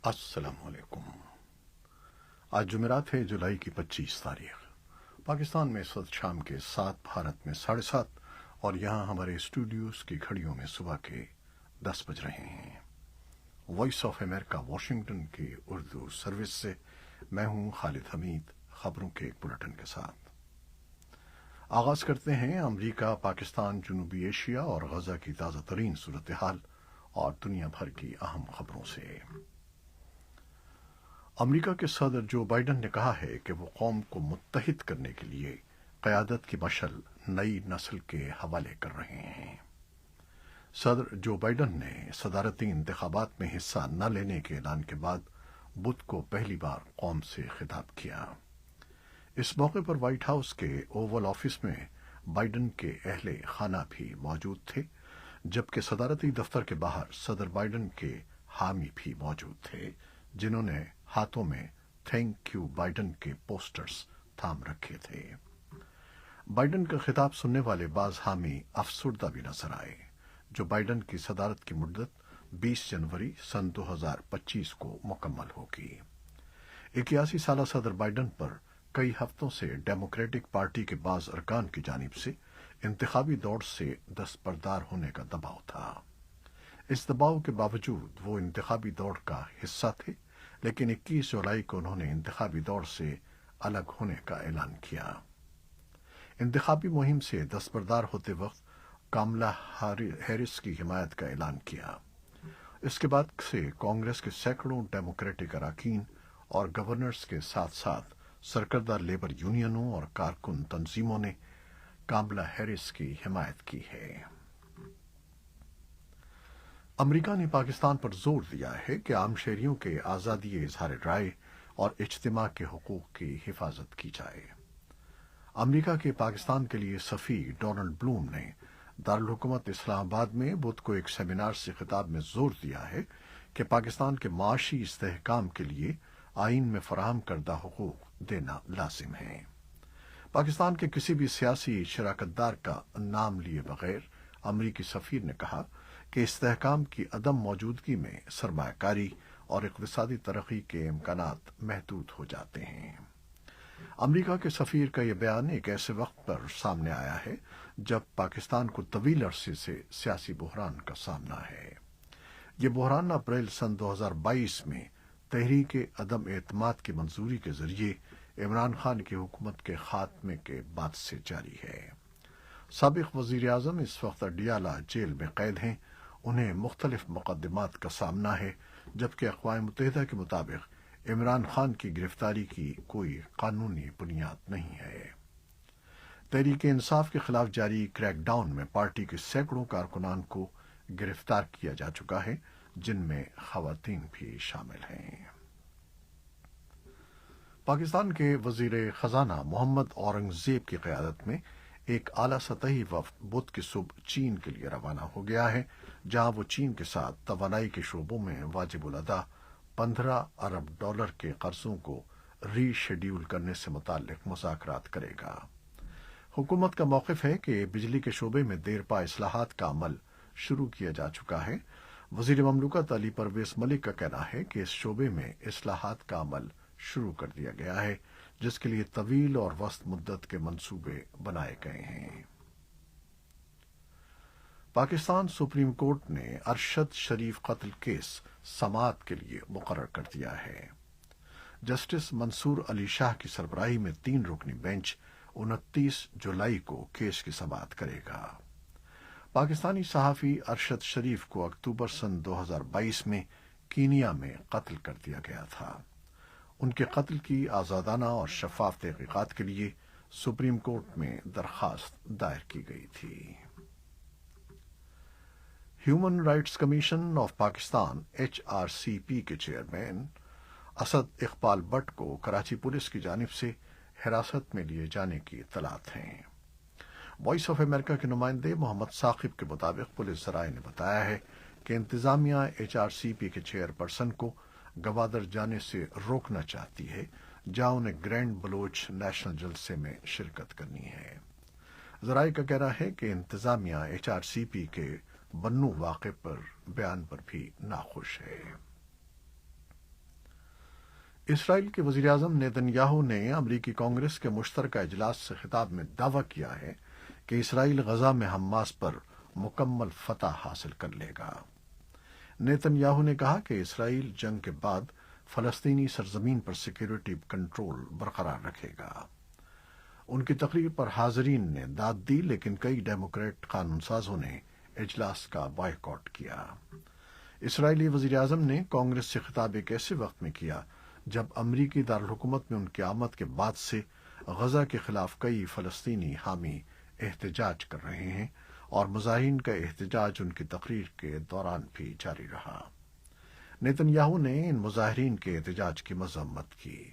السلام علیکم۔ آج جمعرات ہے، جولائی کی 25 تاریخ۔ پاکستان میں اس وقت شام کے 7، بھارت میں 7:30 اور یہاں ہمارے اسٹوڈیوز کی گھڑیوں میں صبح کے 10 بج رہے ہیں۔ وائس آف امریکہ واشنگٹن کی اردو سروس سے میں ہوں خالد حمید، خبروں کے ایک بلٹن کے ساتھ آغاز کرتے ہیں۔ امریکہ، پاکستان، جنوبی ایشیا اور غزہ کی تازہ ترین صورتحال اور دنیا بھر کی اہم خبروں سے۔ امریکہ کے صدر جو بائیڈن نے کہا ہے کہ وہ قوم کو متحد کرنے کے لیے قیادت کی مشعل نئی نسل کے حوالے کر رہے ہیں۔ صدر جو بائیڈن نے صدارتی انتخابات میں حصہ نہ لینے کے اعلان کے بعد بدھ کو پہلی بار قوم سے خطاب کیا۔ اس موقع پر وائٹ ہاؤس کے اوول آفس میں بائیڈن کے اہل خانہ بھی موجود تھے، جبکہ صدارتی دفتر کے باہر صدر بائیڈن کے حامی بھی موجود تھے، جنہوں نے ہاتھوں میں تھینک یو بائیڈن کے پوسٹرز تھام رکھے تھے۔ بائیڈن کا خطاب سننے والے بعض حامی افسردہ بھی نظر آئے، جو بائیڈن کی صدارت کی مدت 20 جنوری سن 2025 کو مکمل ہوگی۔ 81 سالہ صدر بائیڈن پر کئی ہفتوں سے ڈیموکریٹک پارٹی کے بعض ارکان کی جانب سے انتخابی دوڑ سے دستبردار ہونے کا دباؤ تھا۔ اس دباؤ کے باوجود وہ انتخابی دوڑ کا حصہ تھے، لیکن 21 جولائی کو انہوں نے انتخابی دوڑ سے الگ ہونے کا اعلان کیا۔ انتخابی مہم سے دستبردار ہوتے وقت کاملا ہیرس کی حمایت کا اعلان کیا۔ اس کے بعد سے کانگریس کے سینکڑوں ڈیموکریٹک اراکین اور گورنرز کے ساتھ ساتھ سرکردہ لیبر یونینوں اور کارکن تنظیموں نے کاملا ہیرس کی حمایت کی ہے۔ امریکہ نے پاکستان پر زور دیا ہے کہ عام شہریوں کے آزادی اظہار رائے اور اجتماع کے حقوق کی حفاظت کی جائے۔ امریکہ کے پاکستان کے لیے سفیر ڈونلڈ بلوم نے دارالحکومت اسلام آباد میں بدھ کو ایک سیمینار سے خطاب میں زور دیا ہے کہ پاکستان کے معاشی استحکام کے لیے آئین میں فراہم کردہ حقوق دینا لازم ہے۔ پاکستان کے کسی بھی سیاسی شراکت دار کا نام لیے بغیر امریکی سفیر نے کہا کہ استحکام کی عدم موجودگی میں سرمایہ کاری اور اقتصادی ترقی کے امکانات محدود ہو جاتے ہیں۔ امریکہ کے سفیر کا یہ بیان ایک ایسے وقت پر سامنے آیا ہے جب پاکستان کو طویل عرصے سے سیاسی بحران کا سامنا ہے۔ یہ بحران اپریل سن 2022 میں تحریک عدم اعتماد کی منظوری کے ذریعے عمران خان کی حکومت کے خاتمے کے بعد سے جاری ہے۔ سابق وزیر اعظم اس وقت اڈیالہ جیل میں قید ہیں۔ انہیں مختلف مقدمات کا سامنا ہے، جبکہ اقوام متحدہ کے مطابق عمران خان کی گرفتاری کی کوئی قانونی بنیاد نہیں ہے۔ تحریک انصاف کے خلاف جاری کریک ڈاؤن میں پارٹی کے سینکڑوں کارکنان کو گرفتار کیا جا چکا ہے، جن میں خواتین بھی شامل ہیں۔ پاکستان کے وزیر خزانہ محمد اورنگزیب کی قیادت میں ایک اعلیٰ سطحی وفد بدھ کی صبح چین کے لیے روانہ ہو گیا ہے، جہاں وہ چین کے ساتھ توانائی کے شعبوں میں واجب الادا $15 ارب کے قرضوں کو ری شیڈیول کرنے سے متعلق مذاکرات کرے گا۔ حکومت کا موقف ہے کہ بجلی کے شعبے میں دیرپا اصلاحات کا عمل شروع کیا جا چکا ہے۔ وزیر مملکت علی پرویز ملک کا کہنا ہے کہ اس شعبے میں اصلاحات کا عمل شروع کر دیا گیا ہے، جس کے لیے طویل اور وسط مدت کے منصوبے بنائے گئے ہیں۔ پاکستان سپریم کورٹ نے ارشد شریف قتل کیس سماعت کے لیے مقرر کر دیا ہے۔ جسٹس منصور علی شاہ کی سربراہی میں 3 رکنی بینچ 29 جولائی کو کیس کی سماعت کرے گا۔ پاکستانی صحافی ارشد شریف کو اکتوبر سن 2022 میں کینیا میں قتل کر دیا گیا تھا۔ ان کے قتل کی آزادانہ اور شفاف تحقیقات کے لیے سپریم کورٹ میں درخواست دائر کی گئی تھی۔ Human rights commission of Pakistan HRCP کے چیئرمین اسد اقبال بٹ کو کراچی پولیس کی جانب سے حراست میں لیے جانے کی اطلاعات ہیں۔ وائس آف امریکہ کے نمائندے محمد ثاقب کے مطابق پولیس ذرائع نے بتایا ہے کہ انتظامیہ HRCP کے چیئرپرسن کو گوادر جانے سے روکنا چاہتی ہے، جہاں انہیں گرینڈ بلوچ نیشنل جلسے میں شرکت کرنی ہے۔ ذرائع کا کہنا ہے کہ انتظامیہ HRCP کے بنو واقع پر بیان پر بھی ناخوش ہے۔ اسرائیل کے وزیر اعظم نیتن یاہو نے امریکی کانگریس کے مشترکہ اجلاس سے خطاب میں دعویٰ کیا ہے کہ اسرائیل غزہ میں حماس پر مکمل فتح حاصل کر لے گا۔ نیتن یاہو نے کہا کہ اسرائیل جنگ کے بعد فلسطینی سرزمین پر سیکیورٹی کنٹرول برقرار رکھے گا۔ ان کی تقریر پر حاضرین نے داد دی، لیکن کئی ڈیموکریٹ قانون سازوں نے اجلاس کا بائیکاٹ کیا۔ اسرائیلی وزیر اعظم نے کانگریس سے خطاب ایک ایسے وقت میں کیا جب امریکی دارالحکومت میں ان کی آمد کے بعد سے غزہ کے خلاف کئی فلسطینی حامی احتجاج کر رہے ہیں اور مظاہرین کا احتجاج ان کی تقریر کے دوران بھی جاری رہا۔ نیتن یاہو نے ان مظاہرین کے احتجاج کی مذمت کی۔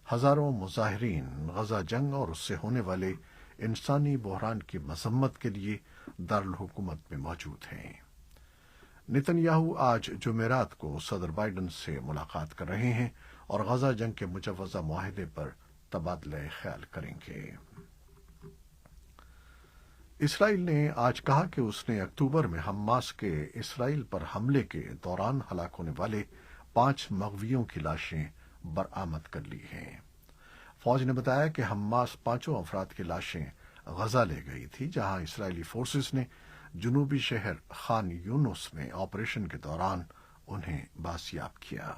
ہزاروں مظاہرین غزہ جنگ اور اس سے ہونے والے انسانی بحران کی مذمت کے لیے دارالحکومت میں موجود ہیں۔ نیتن یاہو آج جمعرات کو صدر بائیڈن سے ملاقات کر رہے ہیں اور غزہ جنگ کے مجوزہ معاہدے پر تبادلہ خیال کریں گے۔ اسرائیل نے آج کہا کہ اس نے اکتوبر میں حماس کے اسرائیل پر حملے کے دوران ہلاک ہونے والے 5 مغویوں کی لاشیں برآمد کر لی ہیں۔ فوج نے بتایا کہ حماس 5 افراد کی لاشیں غزہ لے گئی تھی، جہاں اسرائیلی فورسز نے جنوبی شہر خان یونس میں آپریشن کے دوران انہیں بازیاب کیا۔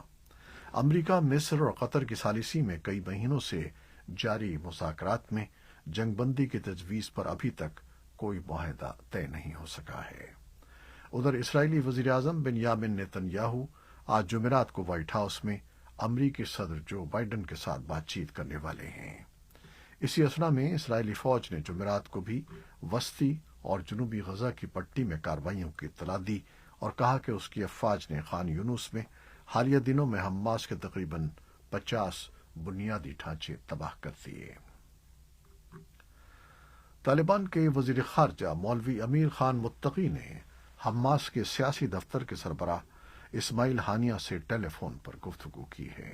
امریکہ، مصر اور قطر کی ثالثی میں کئی مہینوں سے جاری مذاکرات میں جنگ بندی کی تجویز پر ابھی تک کوئی معاہدہ طے نہیں ہو سکا ہے۔ ادھر اسرائیلی وزیر اعظم بنیامن نیتن یاہو آج جمعرات کو وائٹ ہاؤس میں امریکی صدر جو بائیڈن کے ساتھ بات چیت کرنے والے ہیں۔ اسی اثنا میں اسرائیلی فوج نے جمعرات کو بھی وسطی اور جنوبی غزہ کی پٹی میں کارروائیوں کی اطلاع دی اور کہا کہ اس کی افواج نے خان یونس میں حالیہ دنوں میں حماس کے تقریباً 50 بنیادی ڈھانچے تباہ کر دیے۔ طالبان کے وزیر خارجہ مولوی امیر خان متقی نے حماس کے سیاسی دفتر کے سربراہ اسماعیل ہانیہ سے ٹیلی فون پر گفتگو کی ہے۔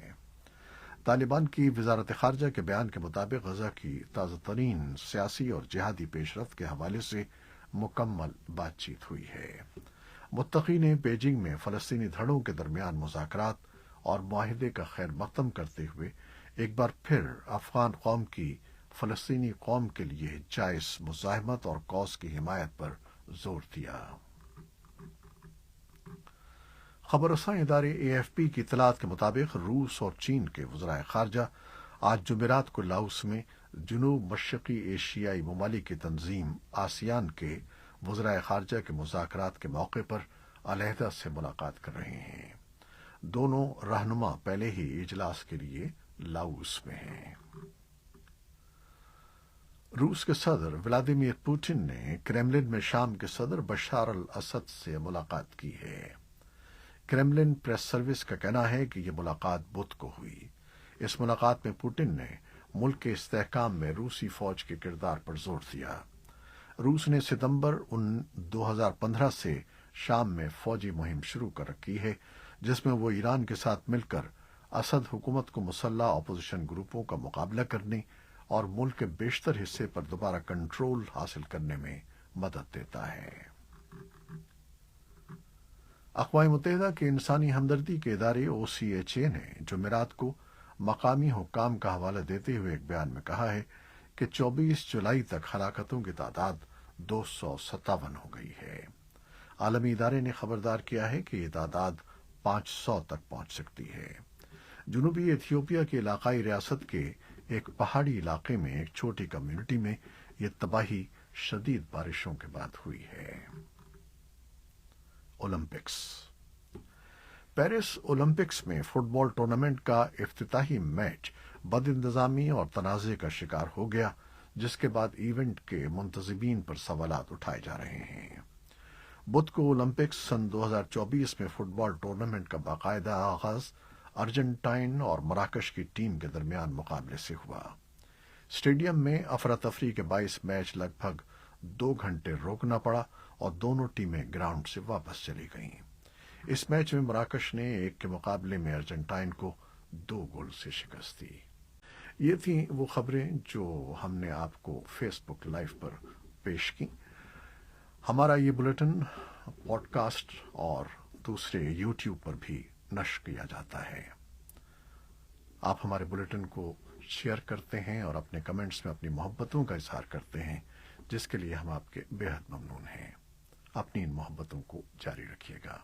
طالبان کی وزارت خارجہ کے بیان کے مطابق غزہ کی تازہ ترین سیاسی اور جہادی پیش رفت کے حوالے سے مکمل بات چیت ہوئی ہے۔ متقی نے بیجنگ میں فلسطینی دھڑوں کے درمیان مذاکرات اور معاہدے کا خیر مقدم کرتے ہوئے ایک بار پھر افغان قوم کی فلسطینی قوم کے لیے جائز مزاحمت اور کوس کی حمایت پر زور دیا۔ خبر رساں ادارے AFP کی اطلاعات کے مطابق روس اور چین کے وزرائے خارجہ آج جمعرات کو لاؤس میں جنوب مشرقی ایشیائی ممالک کی تنظیم آسیان کے وزرائے خارجہ کے مذاکرات کے موقع پر علیحدہ سے ملاقات کر رہے ہیں۔ دونوں رہنما پہلے ہی اجلاس کے لیے لاؤس میں ہیں۔ روس کے صدر ولادیمیر پوٹن نے کریملن میں شام کے صدر بشار الاسد سے ملاقات کی ہے۔ کریملن پریس سروس کا کہنا ہے کہ یہ ملاقات بدھ کو ہوئی۔ اس ملاقات میں پوٹن نے ملک کے استحکام میں روسی فوج کے کردار پر زور دیا۔ روس نے ستمبر 2015 سے شام میں فوجی مہم شروع کر رکھی ہے، جس میں وہ ایران کے ساتھ مل کر اسد حکومت کو مسلح اپوزیشن گروپوں کا مقابلہ کرنے اور ملک کے بیشتر حصے پر دوبارہ کنٹرول حاصل کرنے میں مدد دیتا ہے۔ اقوام متحدہ کے انسانی ہمدردی کے ادارے OCHA نے جمعرات کو مقامی حکام کا حوالہ دیتے ہوئے ایک بیان میں کہا ہے کہ 24 جولائی تک ہلاکتوں کی تعداد 257 ہو گئی ہے۔ عالمی ادارے نے خبردار کیا ہے کہ یہ تعداد 500 تک پہنچ سکتی ہے۔ جنوبی ایتھیوپیا کی علاقائی ریاست کے ایک پہاڑی علاقے میں ایک چھوٹی کمیونٹی میں یہ تباہی شدید بارشوں کے بعد ہوئی ہے۔ اولمپکس۔ پیرس اولمپکس میں فٹ بال ٹورنامنٹ کا افتتاحی میچ بد انتظامی اور تنازع کا شکار ہو گیا، جس کے بعد ایونٹ کے منتظمین پر سوالات اٹھائے جا رہے ہیں۔ بدھ کو اولمپکس سن 2024 میں فٹ بال ٹورنامنٹ کا باقاعدہ آغاز ارجنٹائن اور مراکش کی ٹیم کے درمیان مقابلے سے ہوا۔ اسٹیڈیم میں افراتفری کے باعث میچ لگ بھگ 2 گھنٹے روکنا پڑا اور دونوں ٹیمیں گراؤنڈ سے واپس چلی گئیں۔ اس میچ میں مراکش نے 1 کے مقابلے میں ارجنٹائن کو 2 گول سے شکست دی۔ یہ تھیں وہ خبریں جو ہم نے آپ کو فیس بک لائیو پر پیش کی۔ ہمارا یہ بلیٹن پوڈ کاسٹ اور دوسرے یوٹیوب پر بھی نشر کیا جاتا ہے۔ آپ ہمارے بلیٹن کو شیئر کرتے ہیں اور اپنے کمنٹس میں اپنی محبتوں کا اظہار کرتے ہیں، جس کے لیے ہم آپ کے بے حد ممنون ہیں۔ اپنی ان محبتوں کو جاری رکھیے گا۔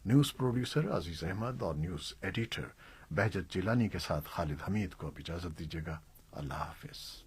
نیوز پروڈیوسر عزیز احمد اور نیوز ایڈیٹر بہجت جیلانی کے ساتھ خالد حمید کو اب اجازت دیجیے گا۔ اللہ حافظ۔